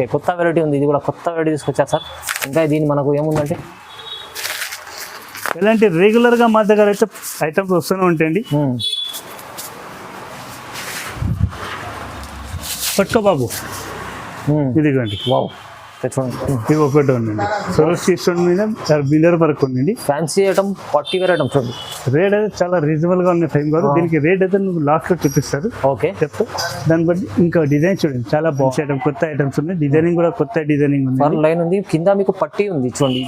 Okay, కొత్త variety ఉంది. ఇది కూడా కొత్త వెరైటీ తీసుకొచ్చారు సార్. ఇంకా దీన్ని మనకు ఏముందంటే ఇలాంటి రెగ్యులర్గా మా దగ్గర అయితే ఐటమ్స్ వస్తూనే ఉంటాయండి. పట్టుకో బాబు, ఇదిగోండి. వావ్, చూడండి. ఇది ఒకటి ఉందండి. సరోస్కి స్టోన్ మీద బిల్లర్ వరకు ఉందండి. Fancy item, party wear item చూడండి. రేట్ అయితే చాలా రీజనబుల్గా ఉన్న టైం కాదు. దీనికి రేట్ అయితే నువ్వు లాస్ట్లో చూపిస్తారు. ఓకే, చెప్తా. దాన్ని బట్టి ఇంకా డిజైన్ చూడండి, చాలా బాగుంది ఐటమ్. కొత్త ఐటమ్స్ ఉన్నాయి. డిజైనింగ్ కూడా కొత్త డిజైనింగ్ ఉంది. లైన్ ఉంది, కింద మీకు పట్టీ ఉంది చూడండి.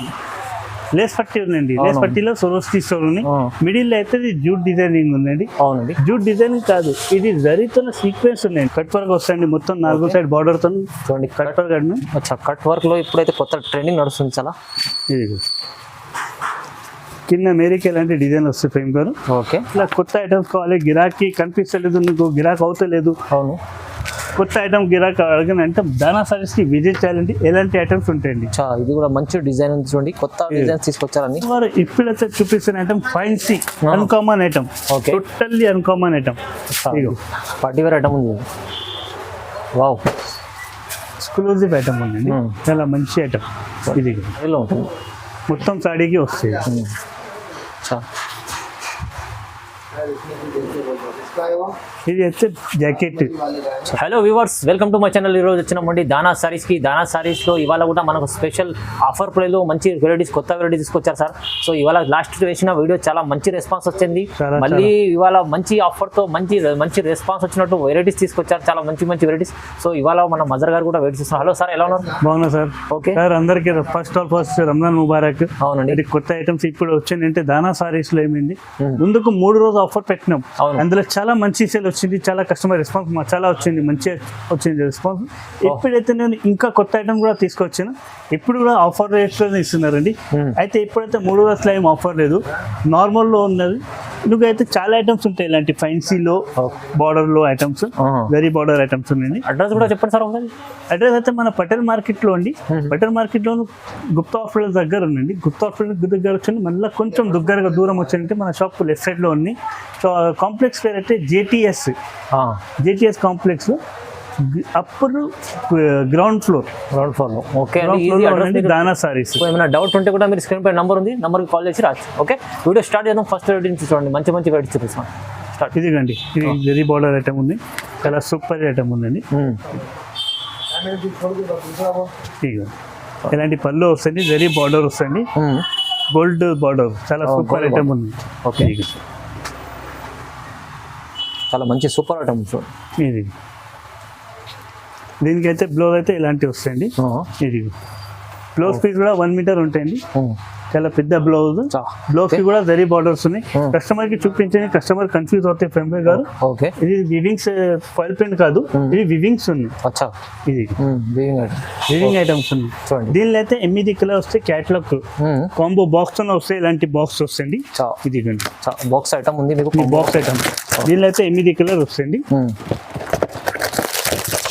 లేస్ పట్టీ ఉందండి. లేస్ పట్టీలో సరోస్కి స్టోన్ ఉంది. మిడిల్ అయితే జూట్ డిజైనింగ్ ఉందండి. అవునండి, జూట్ డిజైనింగ్ కాదు, ఇది జరీతో సీక్వెన్స్ ఉన్నాయండి. కట్ వర్క్ వస్తాయండి మొత్తం 4 సైడ్ బార్డర్ తో చూడండి. కట్ వర్క్ అండి. అచ్చా, కట్ వర్క్ లో ఇప్పుడైతే కొత్త ట్రెండింగ్ నడుస్తుంది చాలా. ఇది కింద మేరీకి ఎలాంటి డిజైన్ వస్తాయి ఫ్రేమ్ గారు. ఓకే, ఇలా కొత్త ఐటమ్స్ కావాలి, గిరాకీ కనిపిస్తలేదు, నీకు గిరాకీ అవుతలేదు, అవును, కొత్త ఐటమ్ గిరాకీ అడగనంటే దానా సారీస్ కి విజిట్ చేయాలంటే ఎలాంటి ఐటమ్స్ ఉంటాయండి. ఇది కూడా మంచి డిజైన్ ఉంది చూడండి. కొత్త డిజైన్స్ తీసుకొచ్చారని వారు ఇప్పుడైతే చూపిస్తున్న item fancy uncommon item. Okay, totally uncommon item. Party wear item ఉంది. వావ్, ఎక్స్క్లూజివ్ ఐటమ్ ఉందండి. చాలా మంచి ఐటమ్. ఇది ఉంటుంది, మొత్తం సాడీకి వస్తాయి. ఇది అయితే jacket. Hello viewers, welcome to my channel. ఈరోజు వచ్చినామండి దానా సారీస్కి. దానా సారీస్లో ఇవాళ కూడా మనకు స్పెషల్ ఆఫర్ ప్రైస్లో మంచి వెరైటీస్, కొత్త వెరైటీస్ తీసుకొచ్చారు సార్. సో ఇవాళ లాస్ట్ వేసిన వీడియో చాలా మంచి రెస్పాన్స్ వచ్చింది. మళ్ళీ ఇవాళ మంచి ఆఫర్తో మంచి రెస్పాన్స్ వచ్చినట్టు వెరైటీస్ తీసుకొచ్చారు, చాలా మంచి వెరైటీస్. సో ఇవాళ మన మదర్ గారు కూడా వెయిట్ చేస్తున్నారు. హలో సార్, ఎలా ఉన్నారు? బాగున్నా సార్. ఓకే సార్, అందరికీ ఫస్ట్ రంజాన్ ముబారక్. అవునండి. ఇది కొత్త ఐటమ్స్ ఇప్పుడు వచ్చిందంటే దానా సారీస్ లో ఏమైంది, ముందుకు 3 రోజు ఆఫర్ పెట్టినాం. అందులో చాలా మంచి సేల్ వచ్చింది, చాలా కస్టమర్ రెస్పాన్స్ చాలా వచ్చింది, మంచిగా వచ్చింది రెస్పాన్స్. ఇప్పుడైతే నేను ఇంకా కొత్త ఐటమ్ కూడా తీసుకొచ్చాను. ఇప్పుడు కూడా ఆఫర్ రేట్లో ఇస్తున్నారండి. అయితే ఇప్పుడైతే 3 రోజులు ఏం ఆఫర్ లేదు, నార్మల్లో ఉన్నది. నువ్వైతే చాలా ఐటమ్స్ ఉంటాయి ఇలాంటి ఫైన్సీలో బార్డర్ లో ఐటమ్స్, వెరీ బార్డర్ ఐటమ్స్ ఉన్నాయండి. అడ్రస్ కూడా చెప్పండి సార్ ఒకసారి. అడ్రస్ అయితే మన పటేల్ మార్కెట్ లో అండి. పటేల్ మార్కెట్ లో గుప్తా హాస్పిటల్ దగ్గర ఉందండి. గుప్తా హాస్పిటల్ దగ్గర వచ్చి మళ్ళీ కొంచెం దగ్గరగా దూరం వచ్చిందంటే మన షాప్ లెఫ్ట్ సైడ్ లో ఉంది. సో కాంప్లెక్స్ పేరు అయితే JTS complex, upper ground floor లో. ఓకే, దానా సారీస్. ఏమైనా డౌట్ ఉంటే కూడా మీరు స్క్రీన్ పై నంబర్ ఉంది, నంబర్కి కాల్ చేసి రాచ్చు. ఓకే, వీడియో స్టార్ట్ చేద్దాం. ఫస్ట్ వెరైటీ చూడండి, మంచి వెరైటీ చూపిస్తాం. స్టార్ట్. ఇదిగండి, ఇది వెరీ బార్డర్ ఐటమ్ ఉంది, చాలా సూపర్ ఐటమ్ ఉందండి. ఇలాంటి పళ్ళు వస్తుంది, వెరీ బార్డర్ వస్తుంది, గోల్డ్ బార్డర్, చాలా సూపర్ ఐటమ్ ఉంది. ఓకే, చాలా మంచి సూపర్ ఐటమ్ చూడండి. ఇది దీనికైతే బ్లౌజ్ అయితే ఇలాంటివి వస్తాయండి. ఇది బ్లౌజ్ పీస్ కూడా 1 మీటర్ ఉంటాయండి, చాలా పెద్ద బ్లౌజ్. బ్లౌజ్ కి కూడా వెరీ బార్డర్స్ ఉన్నాయి. కస్టమర్ కి చూపించండి, కస్టమర్ కన్ఫ్యూజ్ అవుతాయి ఫ్రెండ్ గారు. ఓకే, ఇది వివింగ్స్, ఫాయిల్ ప్రింట్ కాదు, ఇది వివింగ్స్ ఉన్నాయి. ఇది వివింగ్ ఐటమ్స్ ఉన్నాయి. దీనిలో అయితే 8 కలర్ వస్తాయి. క్యాటలాగ్ కాంబో బాక్స్ తో వస్తాయి, ఇలాంటి బాక్స్ వస్తుంది. ఇది బాక్స్ ఐటమ్ ఉంది మీకు, బాక్స్ ఐటమ్. దీనిలో అయితే 8 కలర్ వస్తాయండి.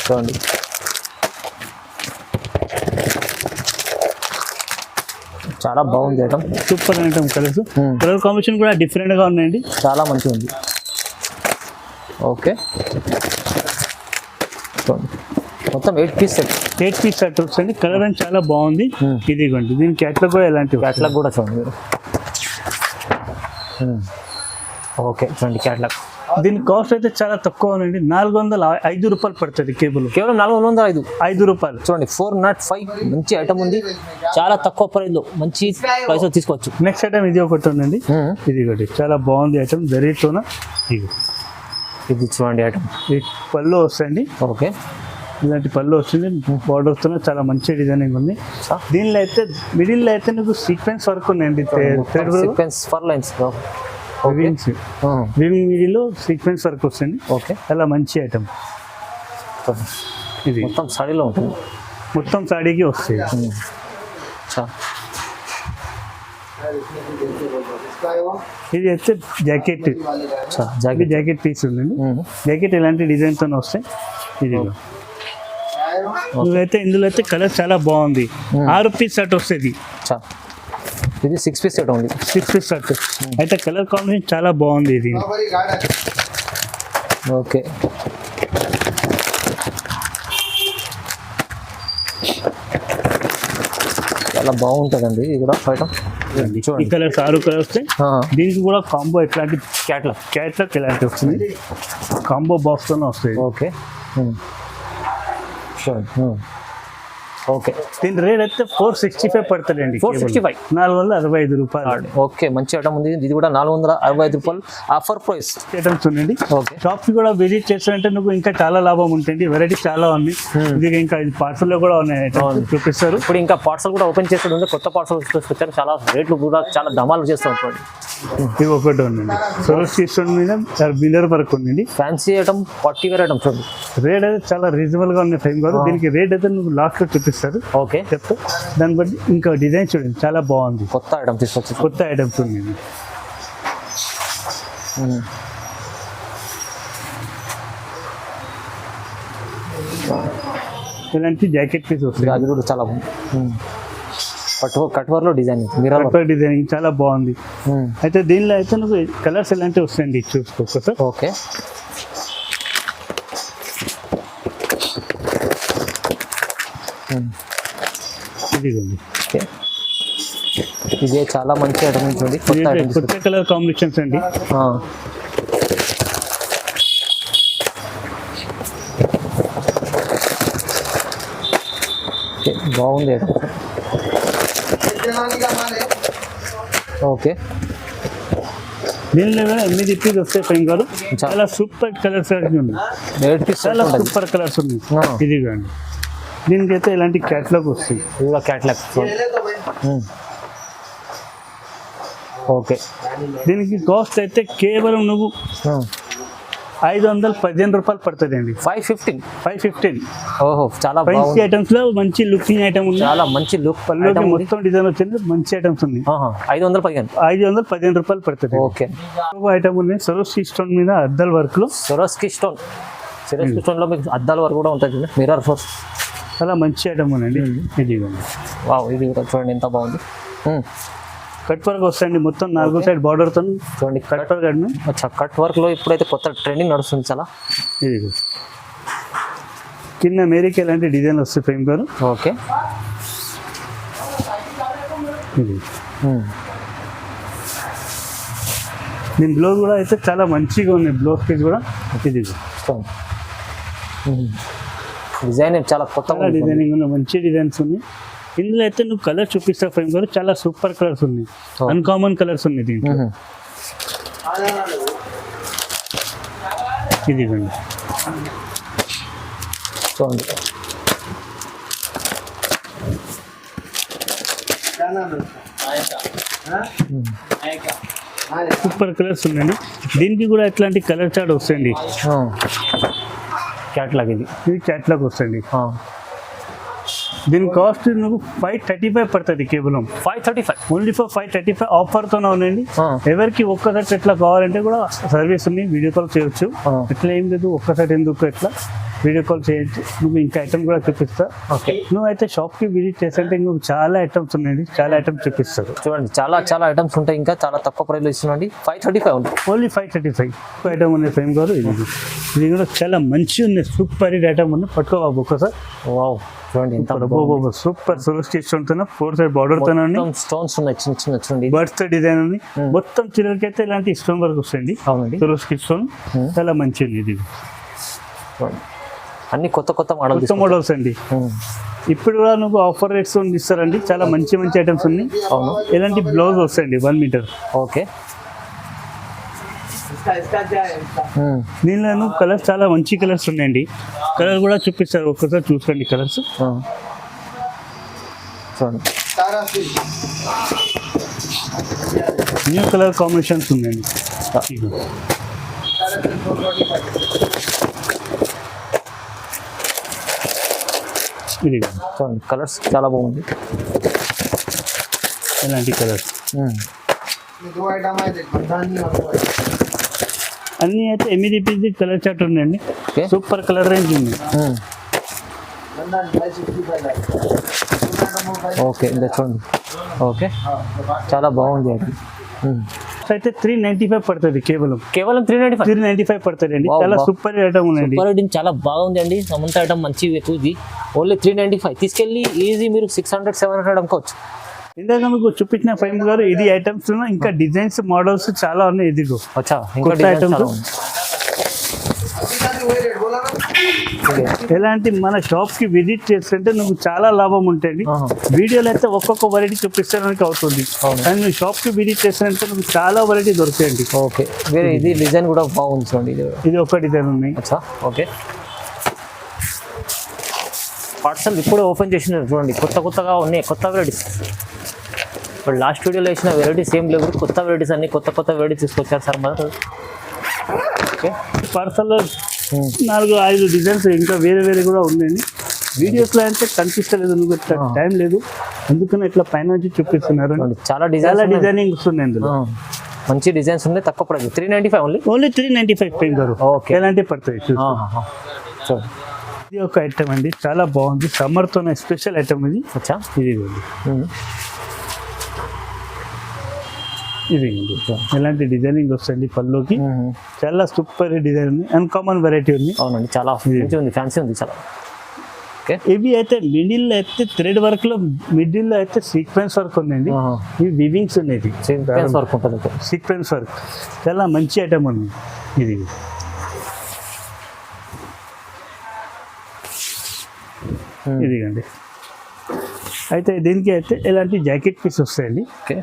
చూడండి, చాలా బాగుంది item, super item. Colours, colour combination కూడా డిఫరెంట్ గా ఉన్నాయండి, చాలా మంచిగా ఉంది. ఓకే, మొత్తం 8 పీస్ సెట్ వస్తుంది. కలర్ అని చాలా బాగుంది. ఇదిగోండి, దీని క్యాటలాగ్ కూడా ఎలాంటి క్యాటలాగ్ కూడా చూడండి మీరు. ఓకే, చూడండి క్యాటలాగ్. దీని కాస్ట్ అయితే చాలా తక్కువ ఉందండి, 405 రూపాయలు పడుతుంది. కేవలం 405 రూపాయలు. చూడండి, 405 మంచి ఐటమ్ ఉంది, చాలా తక్కువ ప్రైస్ లో మంచి ప్రైస్ తీసుకోవచ్చు. నెక్స్ట్ ఐటమ్ ఇది ఒకటి ఉందండి. ఇది ఒకటి చాలా బాగుంది ఐటమ్, జరీతోన. ఇది చూడండి ఐటమ్, ఈ పళ్ళు వస్తాయండి. ఓకే, ఇలాంటి పళ్ళు వస్తుంది, బార్డర్స్ తో చాలా మంచి డిజైనింగ్ ఉంది. దీనిలో అయితే మిడిల్ లో అయితే నీకు సీక్వెన్స్ వర్క్ ఉన్నాయండి, వీడిలో సీక్వెన్స్ వర్క్ వస్తుంది. ఓకే, చాలా మంచి ఐటమ్. ఇది మొత్తం సాడీలో ఉంటుంది, మొత్తం సాడీకి వస్తాయి. ఇది అయితే జాకెట్, జాకెట్ పీస్ ఉందండి. జాకెట్ ఇలాంటి డిజైన్ తో వస్తాయి. ఇది నువ్వైతే ఇందులో అయితే కలర్ చాలా బాగుంది. 6 పీస్ సెట్ వస్తుంది. ఇది 6 పీస్ సెట్ ఉంది, 6 పీస్ సెట్. అయితే కలర్ కాంబినేషన్ చాలా బాగుంది ఇది. ఓకే, చాలా బాగుంటుందండి ఇది కూడా ఐటమ్. ఈ చూడండి కలర్స్ 6 కలర్స్ వస్తాయి. దీనికి కూడా కాంబో ఎట్లాంటి క్యాట్లాగ్ ఎలాంటి వస్తుంది, కాంబో బాక్స్ తోనే వస్తాయి. ఓకే చూడండి. ఓకే దీని రేట్ అయితే 465 పడుతుందండి. 465 465 రూపాయలు. ఓకే మంచి ఐటమ్ ఉంది. ఇది కూడా 465 రూపాయలు ఆఫర్ ప్రైస్ ఐటమ్స్ ఉండండి. ఓకే షాప్స్ కూడా విజిట్ చేస్తారంటే నువ్వు ఇంకా చాలా లాభం ఉంటుంది. వెరైటీ చాలా ఉంది. ఇది ఇంకా ఇది పార్సల్ లో కూడా ఉన్నాయి చూపిస్తారు. ఇప్పుడు ఇంకా పార్సల్ కూడా ఓపెన్ చేసి ఉంది. కొత్త పార్సల్ వచ్చారు. చాలా రేట్లు కూడా చాలా ధమాలు చేస్తూ ఉంటుంది. ఇది ఒకటి ఉందండి. సరోస్కి స్టోన్ మీద బిల్లర్ వరకు ఉందండి. Fancy item party wear item చూడండి. రేట్ అయితే చాలా రీజనబుల్ గా ఉన్న టైం కాదు. దీనికి రేట్ అయితే నువ్వు లాస్ట్ లో చూపిస్తారు. ఓకే చెప్తా దాన్ని బట్టి ఇంకా డిజైన్ చూడండి చాలా బాగుంది. కొత్త ఐటమ్ తీసుకొచ్చి కొత్త ఐటమ్స్ ఉన్నాయి. ఇలాంటి జాకెట్ పీస్ వస్తుంది. అది కూడా చాలా బాగుంది. కట్వర్లో డిజైన్ మిర్రర్ డిజైనింగ్ చాలా బాగుంది. అయితే దీనిలో అయితే నువ్వు కలర్స్ ఎలాంటివి వస్తాయండి చూసుకో సార్. ఓకే ఇదిగోండి. ఓకే ఇదే చాలా మంచి ఐటమ్ చూడండి. కొత్త ఐటమ్ కొత్త కలర్ కాంబినేషన్స్ అండి. ఓకే బాగుంది ఐటమ్. ఓకే దీనిలో కూడా 8 పీస్ వస్తాయి పైన గారు. చాలా సూపర్ కలర్స్ ఉంది. చాలా సూపర్ కలర్స్ ఉంది. ఇది కానీ దీనికి అయితే ఇలాంటి క్యాట్లాగ్ వస్తుంది. Catalogue okay. దీనికి కాస్ట్ అయితే కేవలం నువ్వు 515 రూపాయలు పడుతుంది అండి. 515. ఓహో చాలా మంచి ఐటమ్స్ లో మంచి లుకింగ్ ఐటమ్ ఉంది. చాలా మంచి లుక్ పళ్ళుకి మొత్తం డిజైన్ వచ్చింది. మంచి ఐటమ్స్ ఉంది. 515 రూపాయలు పడుతుంది. ఓకే ఐటమ్ ఉంది. సరోస్కి స్టోన్ మీద అద్దాల వర్క్ లో. సరోస్కి స్టోన్ లో మీకు అద్దాల వర్క్ కూడా ఉంటుంది. మిర్రర్ ఫోర్స్ చాలా మంచి ఐటమ్ ఉందండి. ఇది వావ్ ఇది కూడా చూడండి ఎంత బాగుంది. కట్ వర్క్ వస్తాయండి. మొత్తం 4 సైడ్ బార్డర్ తో చూడండి. కట్ వర్క్ అండి. అచ్చా కట్ వర్క్ లో ఇప్పుడైతే కొత్త ట్రెండింగ్ నడుస్తుంది చాలా. ఇది కింద మేరీకి ఎలాంటి డిజైన్ వస్తాయి ఫ్రేమ్ గారు. ఓకే ఇది దీని బ్లౌజ్ కూడా అయితే చాలా మంచిగా ఉంది. బ్లౌజ్ పీస్ కూడా ఇది డిజైన్ చాలా కొత్తగా డిజైనింగ్ ఉన్న మంచి డిజైన్స్ ఉన్నాయి. ఇందులో అయితే నువ్వు కలర్ చూపిస్తావు ఫ్రేమ్ గారు. చాలా సూపర్ కలర్స్ ఉన్నాయి. అన్కామన్ కలర్స్ ఉన్నాయి దీంట్లో. ఇది చూడండి సూపర్ కలర్స్ ఉన్నాయండి. దీనికి కూడా ఎట్లాంటి కలర్ చార్ట్ వస్తాయండి. క్యాట్లాగ్ ఇది క్యాట్లాగ్ వస్తాయండి. దీని కాస్ట్ నువ్వు 535 పడుతుంది. కేవలం 535 ఓన్లీ ఫర్ 535 ఆఫర్తోనే ఉందండి. ఎవరికి ఒక్కసారి ఎట్లా కావాలంటే కూడా సర్వీస్ ఉంది. వీడియో కాల్ చేయొచ్చు. ఎట్లా ఏం లేదు ఒక్కసారి ఎందుకు ఎట్లా వీడియో కాల్ చేయొచ్చు. నువ్వు ఇంకా ఐటమ్ కూడా చూపిస్తా. నువ్వు అయితే షాప్కి విజిట్ చేస్తుంటే ఇంకొక చాలా ఐటమ్స్ ఉన్నాయండి. చాలా ఐటమ్స్ చూపిస్తారు. చూడండి చాలా ఐటమ్స్ ఉంటాయి. ఇంకా చాలా తక్కువ ప్రైస్లో ఇస్తున్నాండి. 535 ఉంది. ఓన్లీ 535 ఐటమ్ ఉంది ఫ్రేమ్ గారు. ఇది కూడా చాలా మంచి ఉంది. సూపర్ ఐటమ్ ఉంది. పట్టుకోబాబు ఒక్కసారి. వావ్ చూడండి ఎంత సూపర్. సరోస్కి స్టోన్ తో 4 సైడ్ బార్డర్ తో స్టోన్స్ ఉన్నాయి. చిన్న చూడండి బర్డ్స్ డిజైన్ ఉంది. మొత్తం చిల్లరకి అయితే ఇలాంటి స్టోన్ వర్క్ వస్తుంది. అవునండి సరోస్కి స్టోన్ చాలా మంచి ఉంది. ఇది అన్ని కొత్త మోడల్స్ అండి. ఇప్పుడు కూడా నువ్వు ఆఫర్ రేట్స్ ఇస్తారండి. చాలా మంచి ఐటమ్స్ ఉన్నాయి. అవును ఇలాంటి బ్లౌజ్ వస్తాయండి 1 మీటర్. ఓకే దీనిలో కలర్స్ చాలా మంచి కలర్స్ ఉన్నాయండి. కలర్ కూడా చూపిస్తారు. ఒక్కసారి చూసుకోండి కలర్స్. చూడండి న్యూ కలర్ కాంబినేషన్స్ ఉన్నాయండి. ఇది చూడండి కలర్స్ చాలా బాగుంది. ఇలాంటి కలర్స్ అన్నీ అయితే 8 పీస్ కలర్ చార్ట్ ఉందండి. సూపర్ కలర్ రేంజ్ ఉంది. ఓకే చూడండి. ఓకే చాలా బాగుంది అది. అయితే 395 పడుతుంది కేవలం కేవలం 395. 395 పడుతుంది అండి. Wow, చాలా wow. సూపర్ ఐటమ్ ఉందండి. సూపర్ ఐటమ్ చాలా బాగుంది అండి. సమంత ఐటమ్ మంచి ఇది ఓన్లీ 395 తీసుకెళ్ళి ఈజీ మీరు 600-700 అమ్ముకోవచ్చు. ఇందాక మీకు చూపించిన ఫైమ్ గారు ఇది ఐటమ్స్ ఇంకా డిజైన్స్ మోడల్స్ చాలా ఉన్నాయి. ఇదిగో అచ్చా ఇంకా కొత్త డిజైన్స్ items. చాలా ఉంది. ఎలాంటి మన షాప్ కి విజిట్ చేస్తుంటే నువ్వు చాలా లాభం ఉంటుంది. ఆహా. వీడియోలో అయితే ఒక్కొక్క వెరైటీ చూపిస్తానికి అవుతుంది, అవును. కానీ నువ్వు షాప్ కి విజిట్ చేస్తుంటే నువ్వు చాలా వెరైటీ దొరుకుతాయండి. ఓకే వేరే ఇది డిజైన్ కూడా బాగుంది చూడండి. ఇది ఒక డిజైన్ ఉన్నాయి. అచ్చా ఓకే పార్సల్ ఇప్పుడే ఓపెన్ చేసిన చూడండి. కొత్తగా ఉన్నాయి కొత్త వెరైటీస్. ఇప్పుడు లాస్ట్ వీడియోలో వేసిన వెరైటీస్ ఏం లేవు, కొత్త వెరైటీస్ అన్ని కొత్త వెరైటీస్ తీసుకొచ్చారు సార్ మరి. ఓకే పార్సల్ 4-5 డిజైన్స్ ఇంకా వేరే కూడా ఉన్నాయండి. వీడియోస్లో అయితే కనిపిస్తలేదు, నువ్వు టైం లేదు, అందుకని ఇట్లా పైన నుంచి చూపిస్తున్నారు. చాలా డిజైనింగ్ వస్తుంది అందులో. మంచి డిజైన్స్ ఉన్నాయి, తక్కువ ప్రైస్ 395 ఓన్లీ 395 పెయిన్ గారు. ఓకే ఎలాంటి పడుతుంది చూడండి. ఇది ఒక ఐటమ్ అండి, చాలా బాగుంది. సమ్మర్తోనే స్పెషల్ ఐటమ్ ఇది. అచ్చా ఇది ఎలాంటి డిజైనింగ్ వస్తుంది పళ్ళుకి, చాలా సూపర్ డిజైన్ ఉంది. అన్కామన్ వెరైటీ ఉంది. అవునండి చాలా మంచిగా ఉంది, ఫ్యాన్సీ ఉంది చాలా. ఓకే ఇవి అయితే మిడిల్ అయితే థ్రెడ్ వర్క్ లో, మిడిల్ లో అయితే సీక్వెన్స్ వర్క్ ఉందండి. ఇవి వివింగ్స్ ఉన్నాయి, సీక్వెన్స్ వర్క్ ఉంటుంది. సీక్వెన్స్ వర్క్ చాలా మంచి ఐటమ్ ఉంది ఇది. ఇదిగండి అయితే దీనికి అయితే ఇలాంటి జాకెట్ పీస్ వస్తాయండి. ఓకే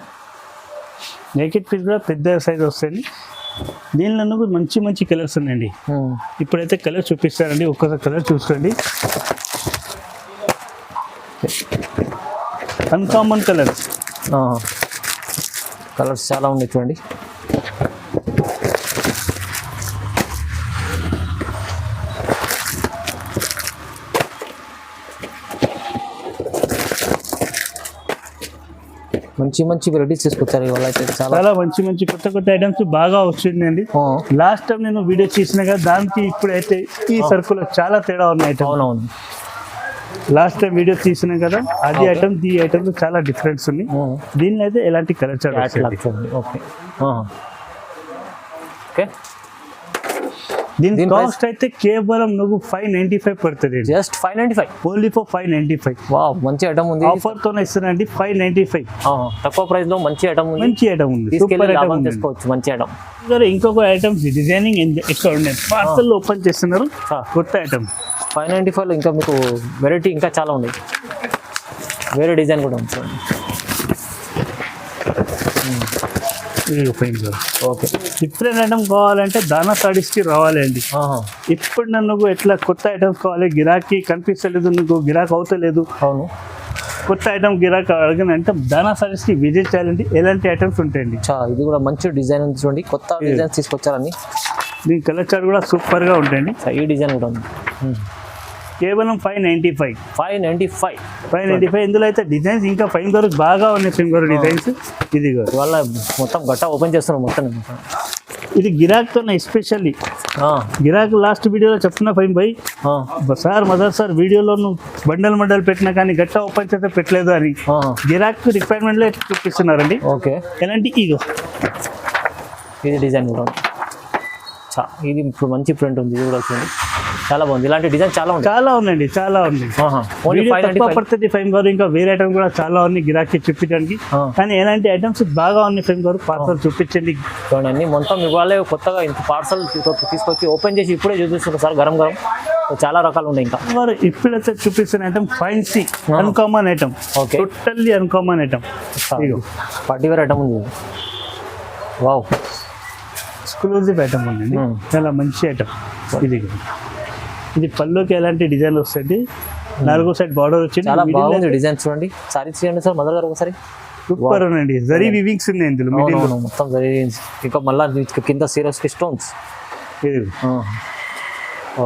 జాకెట్ పీస్ కూడా పెద్ద సైజ్ వస్తాయండి. దీనిలో కూడా మంచి కలర్స్ ఉన్నాయండి. ఇప్పుడైతే కలర్ చూపిస్తారండి, ఒక్కసారి కలర్ చూసుకోండి. అన్కామన్ కలర్స్ చాలా ఉన్నాయి చూడండి. మంచి వెరైటీస్ తీసుకొచ్చారు ఇవాళ అయితే. చాలా మంచి కొత్త ఐటమ్స్ బాగా వచ్చిందండి. లాస్ట్ టైం నేను వీడియో చేసిన కదా, దానికి ఇప్పుడైతే ఈ సర్కుల్ చాలా తేడా ఉన్నాయి. అవునవును లాస్ట్ టైం వీడియో తీసిన కదా, అది ఐటమ్ ఈ ఐటమ్ చాలా డిఫరెన్స్ ఉంది. దీనిలో అయితే ఎలాంటి కలర్ చార్ట్. ఓకే ఓకే దీని కాస్ట్ అయితే కేవలం నువ్వు 595 పడుతుంది. Just 595 only for 595. వావ్ మంచి ఐటమ్ ఉంది. ఆఫర్ తోనే ఇస్తానండి 595. తక్కువ ప్రైస్ లో మంచి ఐటమ్ ఉంది. మంచి ఐటమ్ ఉంది, సూపర్ ఐటమ్ తీసుకోవచ్చు. మంచి ఐటమ్. ఇంకొక ఐటమ్స్ డిజైనింగ్ ఎక్కడ ఉన్నాయి, పార్సల్ ఓపెన్ చేస్తున్నారు కొత్త ఐటమ్. 595 లో ఇంకా మీకు వెరైటీ ఇంకా చాలా ఉంది, వేరే డిజైన్ కూడా ఉంది. ఓకే డిఫరెంట్ ఐటమ్ కావాలంటే దానా సారీస్కి రావాలండి. ఇప్పుడు నన్ను ఎట్లా కొత్త ఐటమ్స్ కావాలి, గిరాకీ కనిపిస్తలేదు, నువ్వు గిరాక్ అవుతలేదు. అవును కొత్త ఐటమ్ గిరాక్ అడగనంటే దానా సారీస్కి విజిట్ చేయాలండి. ఎలాంటి ఐటమ్స్ ఉంటాయండి. ఇది కూడా మంచి డిజైన్ ఉంది చూడండి, కొత్త డిజైన్స్ తీసుకొచ్చారని. దీని కలర్ చార్ట్ కూడా సూపర్గా ఉంటాయండి. ఈ డిజైన్ కూడా ఉంది. కేవలం 595. 595. ఇందులో అయితే డిజైన్స్ ఇంకా ఫైన్ గారు బాగా ఉన్నాయి. ఫైన్ గారు డిజైన్స్ ఇది వాళ్ళ మొత్తం గట్టా ఓపెన్ చేస్తున్నాం మొత్తం. ఇది గిరాక్తో ఎస్పెషల్లీ గిరాక్ లాస్ట్ వీడియోలో చెప్తున్నా fine by sir mother sir వీడియోలో నువ్వు బండల్ పెట్టినా కానీ గట్టా ఓపెన్ చేస్తే పెట్టలేదు అని గిరాక్ రిక్వైర్మెంట్లో చూపిస్తున్నారండి. ఓకే ఎలాంటి ఇది డిజైన్ కూడా ఇది ఇప్పుడు మంచి ప్రింట్ ఉంది. ఇది కూడా వచ్చింది, చాలా బాగుంది. ఇలాంటి డిజైన్ చాలా ఉన్నాయండి, చాలా ఉంది. పడుతుంది ఫైమ్ గారు. ఇంకా వేరే ఐటమ్ కూడా చాలా ఉన్నాయి గిరాకీ చూపించడానికి, కానీ ఎలాంటి ఐటమ్స్ బాగా ఉన్నాయి ఫైమ్ గారు. పార్సల్ చూపించండి చూడండి. మొత్తం ఇవాళ కొత్తగా ఇంత పార్సల్ తీసుకొచ్చి ఓపెన్ చేసి ఇప్పుడే చూపిస్తున్నారు సార్, గరం చాలా రకాలు ఉన్నాయి. ఇంకా ఇప్పుడైతే చూపిస్తున్న item fancy uncommon item. Okay totally uncommon item. Party wear item ఉంది. వావ్ ఎక్స్క్లూజివ్ ఐటమ్ ఉందండి, చాలా మంచి ఐటమ్. ఇది పళ్ళుకి ఎలాంటి డిజైన్ వస్తుంది, 4 సైడ్ బార్డర్ వచ్చింది. చాలా బాగుంది డిజైన్ చూడండి. సారీ చేయండి సార్ మదర్ గారు ఒకసారి. సూపర్ ఉందండి. జరీ వివింగ్స్ ఉన్నాయి ఇందులో, మొత్తం జరీ. ఇంకా మళ్ళీ కింద సీరియస్ కి స్టోన్స్.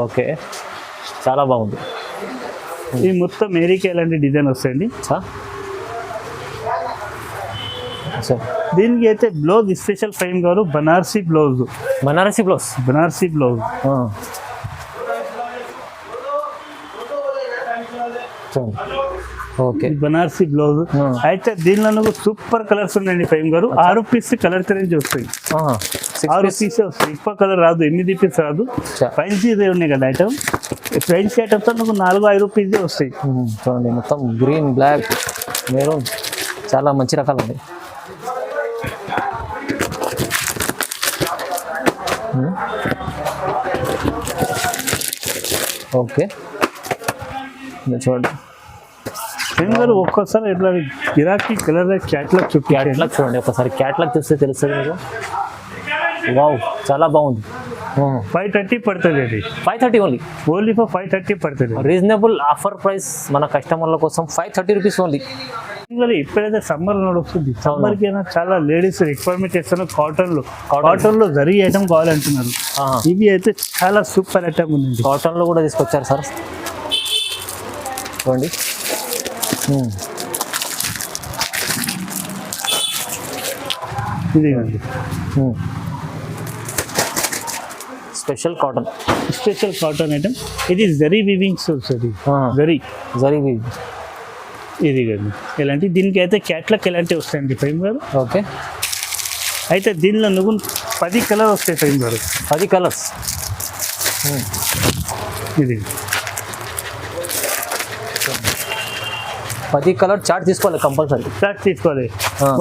ఓకే చాలా బాగుంది. ఇది మొత్తం మేరీకి ఎలాంటి డిజైన్ వస్తాయండి. దీనికి అయితే బ్లౌజ్ స్పెషల్ ఫ్రేమ్ గారు బనారసి బ్లౌజ్. చూడండి. ఓకే బనారసి బ్లౌజ్ అయితే దీనిలో సూపర్ కలర్స్ ఉన్నాయండి ఫైమ్ గారు 6 పీస్ కలర్ చేంజ్ వస్తాయి 6 పీస్ వస్తాయి ఎక్కువ కలర్ రాదు 8 పీస్ రాదు ఫ్యాన్సీ ఉన్నాయి కదా ఐటమ్ ఫ్యాన్సీ ఐటమ్స్ నాకు 4-5 పీసే వస్తాయి చూడండి మొత్తం గ్రీన్ బ్లాక్ మెరూన్ చాలా మంచి రకాలు ఉన్నాయి ఓకే చూడండి ఫైమ్ గారు ఒక్కోసారి ఇట్లా గిరాకీ కలర్ క్యాట్లాగ్ క్యాట్లాగ్ చూడండి ఒకసారి క్యాట్లాగ్ చూస్తే తెలుస్తుంది మీకు వావ్ చాలా బాగుంది 530 పడుతుంది అది 530 ఓన్లీ ఫర్ 530 పడుతుంది రీజనబుల్ ఆఫర్ ప్రైస్ మన కస్టమర్ల కోసం 530 రూపీస్ ఓన్లీ ఇప్పుడైతే సమ్మర్ నడుస్తుంది సమ్మర్ కి చాలా లేడీస్ రిక్వైర్మెంట్ చేస్తాను కాటన్ లో జరీ ఐటమ్ కావాలంటున్నారు ఇవి అయితే చాలా సూపర్ ఐటమ్ ఉంది కాటన్ లో కూడా తీసుకొచ్చారు సార్ చూడండి ఇది స్పెషల్ కాటన్ ఐటమ్ ఇది జరీ వివింగ్స్ వస్తుంది జరీ వీవింగ్ ఇది కదా ఇలాంటి దీనికి అయితే క్యాట్లాగ్ ఎలాంటివి వస్తాయండి ఫైమ్ గారు ఓకే అయితే దీనిలో నువ్వు 10 కలర్ వస్తాయి ఫైమ్ గారు 10 కలర్స్ ఇది 10 కలర్ చార్ట్ తీసుకోవాలి కంపల్సరీ చార్ట్ తీసుకోవాలి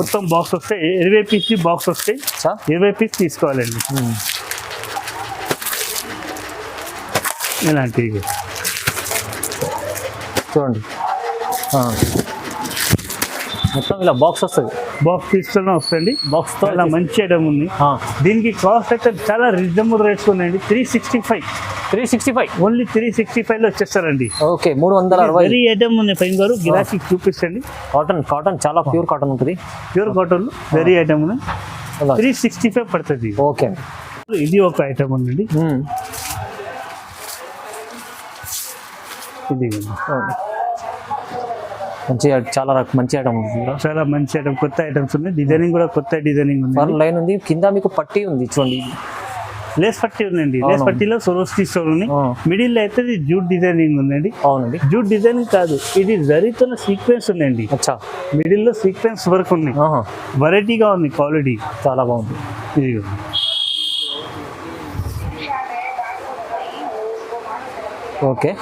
మొత్తం బాక్స్ వస్తాయి 20 పీస్ బాక్స్ వస్తాయి 20 పీస్ తీసుకోవాలండి ఇలాంటివి చూడండి మొత్తం ఇలా బాక్స్ వస్తుంది బాక్స్ తీసుకునే వస్తుంది బాక్స్తో చాలా మంచి ఐటమ్ ఉంది దీనికి కాస్ట్ అయితే చాలా రీజనబుల్ రేట్స్ ఉన్నాయండి 365 ఓన్లీ 365 లో వచ్చేస్తారండి ఓకే 360 వెరీ ఐటమ్ ఉంది ఫైన్ గారు గిరాకీ చూపిస్తండి కాటన్ చాలా ప్యూర్ కాటన్ ఉంటుంది ప్యూర్ కాటన్ వెరీ ఐటమ్ ఉంది 365 పడుతుంది ఓకే ఇది ఒక ఐటమ్ ఉందండి ఇది మంచి చాలా మంచి ఐటమ్ ఉంది చాలా మంచి ఐటమ్ కొత్త ఐటమ్స్ ఉన్నాయి డిజైనింగ్ కూడా కొత్త డిజైనింగ్ ఉంది లైన్ ఉంది కింద మీకు పట్టీ ఉంది చూడండి లేస్ పట్టీ ఉందండి లేస్ పట్టీలో సొరోస్కి స్టోన్ ఉంది మిడిల్ అయితే ఇది జూట్ డిజైనింగ్ ఉందండి అవునండి జూట్ డిజైనింగ్ కాదు ఇది జరీతో సీక్వెన్స్ ఉందండి అచ్చా మిడిల్ లో సీక్వెన్స్ వర్క్ ఉంది వెరైటీగా ఉంది క్వాలిటీ చాలా బాగుంది ఇది ఓకే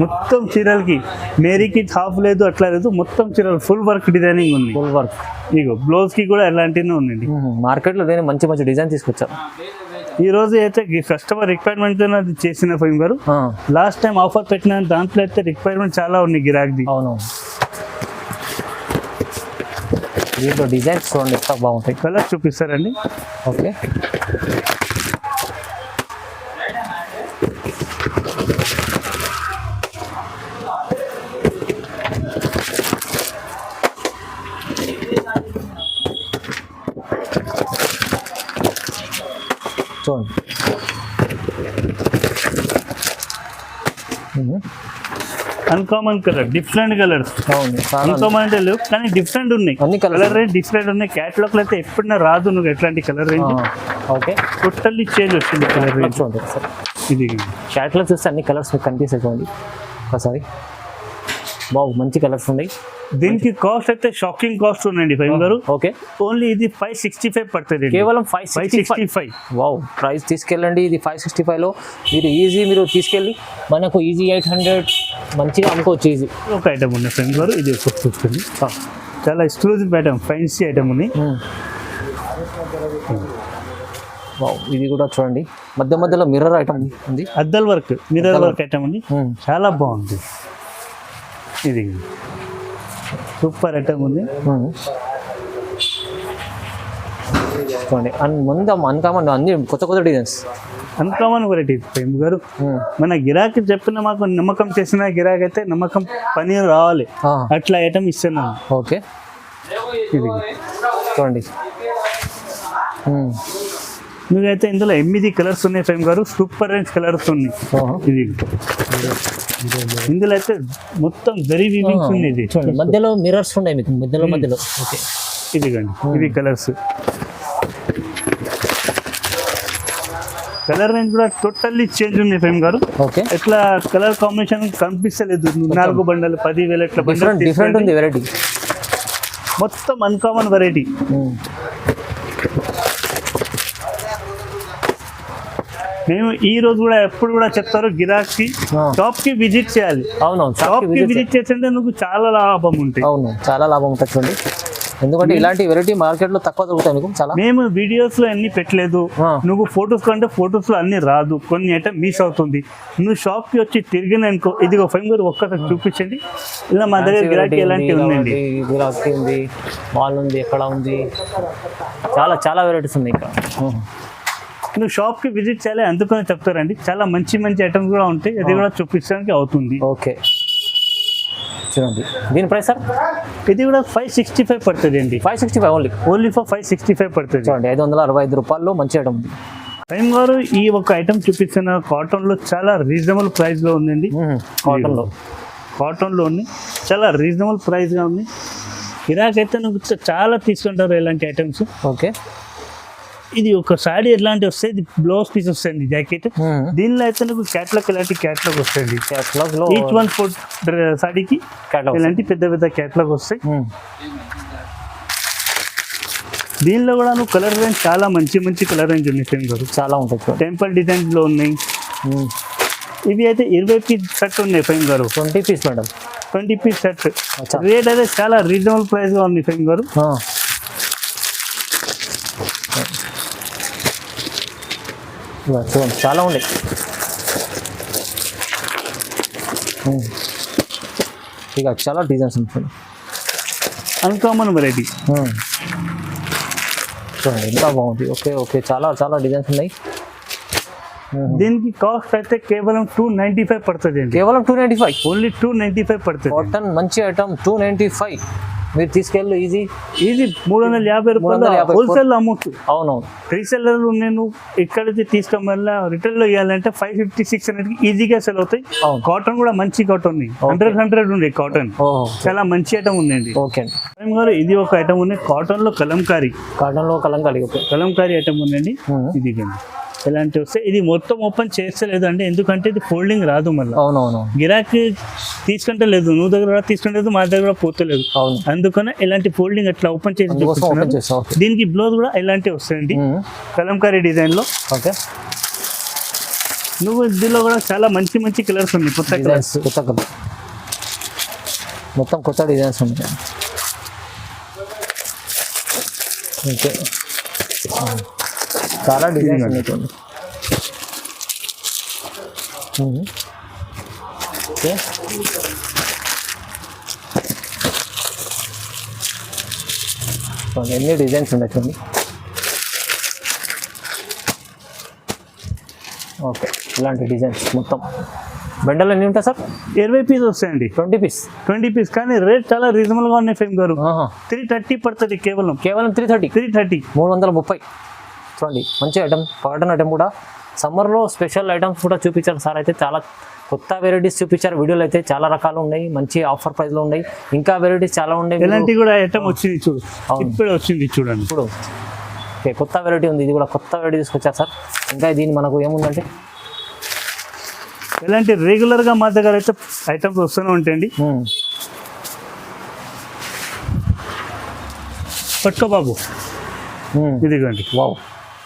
మొత్తం చీరలకి మేరీకి హాఫ్ లేదు అట్లా లేదు మొత్తం చీరలు ఫుల్ వర్క్ డిజైనింగ్ ఉంది ఫుల్ వర్క్ ఇగో బ్లౌజ్ కి కూడా ఎలాంటినే ఉందండి మార్కెట్లో నేను మంచి డిజైన్ తీసుకొచ్చాను ఈ రోజు అయితే కస్టమర్ రిక్వైర్మెంట్ అది చేసిన ఫైమ్ గారు లాస్ట్ టైం ఆఫర్ పెట్టిన దాంట్లో అయితే రిక్వైర్మెంట్ చాలా ఉన్నాయి గిరాక్ది అవును దీంట్లో డిజైన్స్ చూడండి ఎంత బాగుంటాయి కలర్ చూపిస్తారండి ఓకే చూడండి అన్కామన్ కలర్ డిఫరెంట్ కలర్స్ అవును అన్కామన్ అంటే లేవు కానీ డిఫరెంట్ ఉన్నాయి అన్ని కలర్ రేంజ్ డిఫరెంట్ ఉన్నాయి క్యాటలాగ్ లో అయితే ఎప్పుడైనా రాదు నువ్వు ఎట్లాంటి colour range okay totally change వచ్చింది కలర్ రేంజ్ చూడండి సార్ ఇది క్యాటలాగ్ చూస్తే అన్ని కలర్స్ మీకు కనిపిస్తాయి చూడండి ఒకసారి బాగు మంచి కలర్స్ ఉన్నాయి దీనికి కాస్ట్ అయితే షాకింగ్ కాస్ట్ ఉందండి ఫైవ్ గారు ఓకే ఓన్లీ ఇది 565 పడుతుంది కేవలం 565 వావ్ ప్రైస్ తీసుకెళ్ళండి ఇది 565 లో మీరు తీసుకెళ్ళి మనకు ఈజీ 800 మంచిగా అమ్ముకోవచ్చు ఈజీ ఒక ఐటమ్ ఉంది ఫైవ్ గారు ఇది చూస్తుంది చాలా ఎక్స్క్లూజివ్ ఐటమ్ ఫ్యాన్సీ ఐటమ్ ఉంది వావ్ ఇది కూడా చూడండి మధ్యలో మిర్రర్ ఐటమ్ ఉంది అద్దల్ వర్క్ మిర్రర్ వర్క్ ఐటమ్ ఉంది చాలా బాగుంది ఇది సూపర్ ఐటమ్ ఉంది చూడండి ముందు అన్కామన్ అన్ని కొత్త డిజైన్స్ అన్కామన్ వెరైటీ ప్రేమ్ గారు మన గిరాకీ చెప్పిన మాకు నమ్మకం చేసిన గిరాకీ అయితే నమ్మకం పని రావాలి అట్లా ఐటమ్ ఇస్తున్నాను ఓకే ఇది చూడండి మీకైతే ఇందులో 8 కలర్స్ ఉన్నాయి ప్రేమ్ గారు సూపర్ రేంజ్ కలర్స్ ఉన్నాయి ఇది ఇందులో అయితే మొత్తం జరీ వీవింగ్స్ ఉంది ఇది మధ్యలో మిర్రర్స్ ఉన్నాయి మీకు మధ్యలో ఓకే ఇది కానీ ఇది కలర్స్ కలర్ రేంజ్ కూడా టోటల్లీ చేంజ్ ఉంది ఫేమ్ గారు. ఓకే, ఇట్లా కలర్ కాంబినేషన్ కనిపిస్తలేదు. 4 బండలు 10,000 ఇట్లా బండలు డిఫరెంట్ ఉంది వెరైటీ, మొత్తం అన్కామన్ వెరైటీ. మేము ఈ రోజు కూడా ఎప్పుడు కూడా చెప్తారు గిరాకీ షాప్ కి విజిట్ చేయాలి. అవునవును, షాప్ కి విజిట్ చేస్తుంటే నువ్వు చాలా లాభం ఉంటుంది. అవును, చాలా లాభం ఉంటుంది చూడండి. ఎందుకంటే ఇలాంటి వెరైటీ మార్కెట్ లో తక్కువ దొరుకుతాయి మీకు. చాలా మేము వీడియోస్ లో అన్ని పెట్టలేదు. నువ్వు ఫొటోస్ కంటే ఫొటోస్ లో అన్ని రాదు, కొన్ని ఐటమ్ మిస్ అవుతుంది. నువ్వు షాప్ కి వచ్చి తిరిగినానుకో, ఇదిగో ఫైమ్ గారు ఒక్కసారి చూపించండి. ఇలా మా దగ్గర గిరాకీ ఎలాంటివి ఉందండి. గిరాకీ ఉంది, మాల్ ఉంది, ఎక్కడ ఉంది, చాలా చాలా వెరైటీస్ ఉన్నాయి ఇక్కడ. నువ్వు షాప్ కి విజిట్ చేయాలి, అందుకని చెప్తారండి. చాలా మంచి మంచి ఐటమ్స్ కూడా ఉంటాయి, అది కూడా చూపించడానికి అవుతుంది. ఓకే, చూడండి దీని ప్రైస్ సార్. ఇది కూడా 565 పడుతుంది అండి. 565 ఓన్లీ ఫర్ 565 పడుతుంది. చూడండి, 565 రూపాయల్లో మంచి ఐటమ్ ఉంది. టైం గారు ఈ ఒక ఐటమ్ చూపిస్తున్న కాటన్ లో చాలా రీజనబుల్ ప్రైస్ లో ఉందండి. కాటన్ లో ఉంది, చాలా రీజనబుల్ ప్రైస్ గా ఉంది. గిరాకీ అయితే నువ్వు చాలా తీసుకుంటారు ఇలాంటి ఐటమ్స్. ఓకే, ఇది ఒక సాడీ ఎట్లాంటి వస్తాయి, ఇది బ్లౌజ్ పీస్ వస్తుంది జాకెట్. దీనిలో అయితే నువ్వు క్యాట్లాగ్ ఇలాంటి క్యాట్లాగ్ వస్తుంది. ఈచ్ 1 ఫుట్ సాడీకి ఇలాంటి పెద్ద పెద్ద క్యాట్లాగ్ వస్తాయి. దీనిలో కూడా నువ్వు కలర్ రేంజ్ చాలా మంచి మంచి కలర్ రేంజ్ ఉన్నాయి ఫేమ్ గారు. చాలా ఉంటుంది. టెంపుల్ డిజైన్ లో ఉన్నాయి. ఇవి అయితే 20 పీస్ సెట్ ఉన్నాయి ఫేమ్ గారు. 20 piece madam, 20 piece set. Rate అయితే చాలా రీజనబుల్ ప్రైస్ గా ఉంది ఫేమ్ గారు. చూడండి, చాలా ఉన్నాయి. ఇక చాలా డిజైన్స్ ఉంటుంది, అన్కామన్ వెరైటీ. చూడండి ఎంత బాగుంది. ఓకే ఓకే, చాలా చాలా డిజైన్స్ ఉన్నాయి. దీనికి కాస్ట్ అయితే కేవలం 295 పడుతుంది అండి. కేవలం 295, ఓన్లీ 295 పడుతుంది. కాటన్ మంచి ఐటమ్ 295. మీరు తీసుకెళ్ళు ఈజీ 350 రూపాయలు హోల్సేల్ అమ్మొచ్చు. అవునవును, రీసెల్లర్ నేను ఎక్కడైతే తీసుకో మళ్ళీ రిటర్న్ లో ఇవ్వాలంటే 550, 600 ఈజీగా సెల్ అవుతాయి. కాటన్ కూడా మంచి కాటన్ ఉంది, 100 ఉంది కాటన్. చాలా మంచి ఐటమ్ ఉందండి. ఓకే గారు, ఇది ఒక ఐటమ్ ఉంది కాటన్ లో కలంకారీ. కాటన్ లో కలంకారీ ఐటమ్ ఉందండి. ఇది ఎలాంటి వస్తే ఇది మొత్తం ఓపెన్ చేస్తలేదు అండి, ఎందుకంటే ఇది ఫోల్డింగ్ రాదు మళ్ళీ. అవునవును, గిరాకీ తీసుకుంటే లేదు, నువ్వు దగ్గర తీసుకుంటే మా దగ్గర పోతలేదు. అందుకనే ఇలాంటి ఫోల్డింగ్ అట్లా ఓపెన్ చేసి. దీనికి బ్లౌజ్ కూడా ఇలాంటివి వస్తాయండి కలంకారీ డిజైన్ లో. ఓకే, నువ్వు దీనిలో కూడా చాలా మంచి మంచి కలర్స్ ఉన్నాయి, కొత్త కలర్స్. మొత్తం కొత్త డిజైన్స్ ఉన్నాయి. ఓకే, చాలా డిజైన్స్ ఉన్నాయి. ఓకే, ఎన్ని డిజైన్స్ ఉన్నాయి చూడండి. ఓకే, ఇలాంటి డిజైన్స్ మొత్తం బండలు ఎన్ని ఉంటాయి సార్? 20 పీస్ వస్తాయండి. 20 పీస్ కానీ రేట్ చాలా రీజనబుల్ గా ఉన్నాయి ఫేమ్ గారు. 330 పడుతుంది కేవలం 330. 330. చూడండి, మంచి ఐటమ్, కాటన్ ఐటమ్ కూడా. సమ్మర్లో స్పెషల్ ఐటమ్స్ కూడా చూపించారు సార్. అయితే చాలా కొత్త వెరైటీస్ చూపించారు వీడియోలో. అయితే చాలా రకాలు ఉన్నాయి, మంచి ఆఫర్ ప్రైస్లో ఉన్నాయి. ఇంకా వెరైటీస్ చాలా ఉన్నాయి. ఇలాంటి కూడా ఐటమ్ వచ్చింది చూడు, ఇప్పుడు వచ్చింది చూడండి. ఇప్పుడు ఓకే, కొత్త వెరైటీ ఉంది. ఇది కూడా కొత్త వెరైటీ తీసుకొచ్చారు సార్. ఇంకా దీన్ని మనకు ఏముందంటే ఇలాంటి రెగ్యులర్గా మా దగ్గర అయితే ఐటమ్స్ వస్తూనే ఉంటాయండి. పట్టుకో బాబు, ఇదిగోండి. వావ్,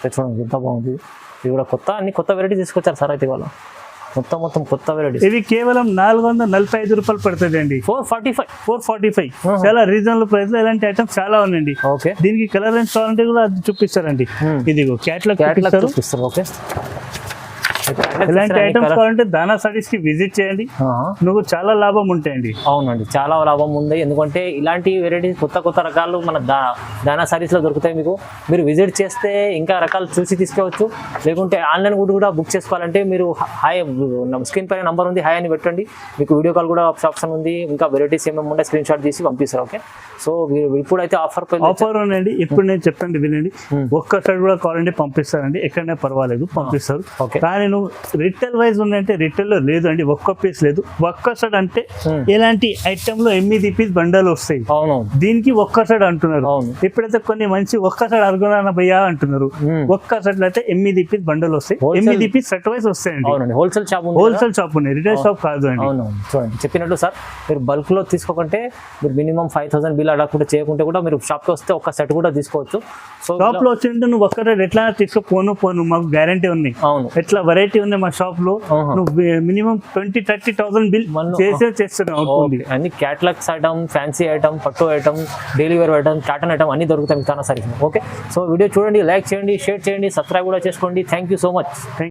చూడండి ఎంత బాగుంది. ఇది కూడా కొత్త, అన్ని కొత్త వెరైటీ తీసుకొచ్చారు సార్. అయితే ఇవాళ మొత్తం కొత్త వెరైటీ. ఇది కేవలం 445 రూపాయలు పడుతుంది అండి. 445 చాలా రీజనబుల్ ప్రైస్ లో ఇలాంటి ఐటమ్స్ చాలా ఉన్నాయండి. ఓకే, దీనికి కలర్ రేంజ్ కావాలంటే కూడా అది చూపిస్తారండి. ఇదిగో క్యాట్లాగ్ చూపిస్తారు. ఓకే, ఇలాంటి ఐటమ్స్ కావాలంటే దానా సారీస్ కి విజిట్ చేయండి, నువ్వు చాలా లాభం ఉంటాయండి. అవునండి, చాలా లాభం ఉంది. ఎందుకంటే ఇలాంటి వెరైటీస్ కొత్త రకాలు మన దానా సారీస్ లో దొరుకుతాయి మీకు. మీరు విజిట్ చేస్తే ఇంకా రకాలు చూసి తీసుకోవచ్చు. లేకుంటే ఆన్లైన్ కూడా బుక్ చేసుకోవాలంటే మీరు హాయ్ స్క్రీన్ పైన నంబర్ ఉంది, హాయ్ అని పెట్టండి. మీకు వీడియో కాల్ కూడా ఆప్షన్ ఉంది. ఇంకా వెరైటీస్ ఏమేమి ఉంటే స్క్రీన్ షాట్ తీసి పంపిస్తారు. ఓకే, సో ఇప్పుడైతే ఆఫర్ ఉందండి. ఇప్పుడు నేను చెప్పండి వినండి. ఒక్కసారి కూడా కావాలంటే పంపిస్తారండి, ఎక్కడైనా పర్వాలేదు పంపిస్తారు. కానీ నువ్వు రిటైల్ వైజ్ ఉందంటే రిటైల్లో లేదు అండి, ఒక్క పీస్ లేదు. ఒక్క సైడ్ అంటే ఇలాంటి ఐటమ్ లో 8 పీస్ బండలు వస్తాయి, అవును దీనికి ఒక్క సైడ్ అంటున్నారు. అవును. ఇప్పుడైతే కొన్ని మంచి ఒక్క సైడ్ అర్గునా భయ్యా అంటున్నారు. ఒక్క సైడ్ అయితే 8 పీస్ బండలు వస్తాయి, 8 పీస్ సెట్ వైజ్ వస్తాయండి. అవునండి, హోల్సేల్ షాప్ ఉంది, హోల్సేల్ షాప్ ఉంది, రిటైల్ షాప్ కాదు అండి. అవును చూడండి చెప్పినట్టు సార్, మీరు బల్క్ లో తీసుకోకుంటే మీరు మినిమం 5,000 బిల్ అడగకుండా చేయకుంటే కూడా మీరు షాప్ కి వస్తే ఒక సెట్ కూడా తీసుకోవచ్చు. సో షాప్ లో వచ్చింటే నువ్వు ఒక్క సైడ్ ఎట్లా తీసుకోపోను మాకు గ్యారంటీ ఉంది. అవును, ఎట్లా వెరైటీ ఉంది మా షాప్ లో, నువ్వు మినిమం 20-30,000 బిల్ చేస్తున్నావు. అన్ని క్యాటలాగ్స్ ఐటమ్, ఫ్యాన్సీ ఐటమ్, పట్టు item, daily wear item, cotton item అన్ని దొరుకుతాయి దానా సారీస్. ఓకే, సో వీడియో చూడండి, లైక్ చేయండి, షేర్ చేయండి, సబ్స్క్రైబ్ కూడా చేసుకోండి. Thank you so much.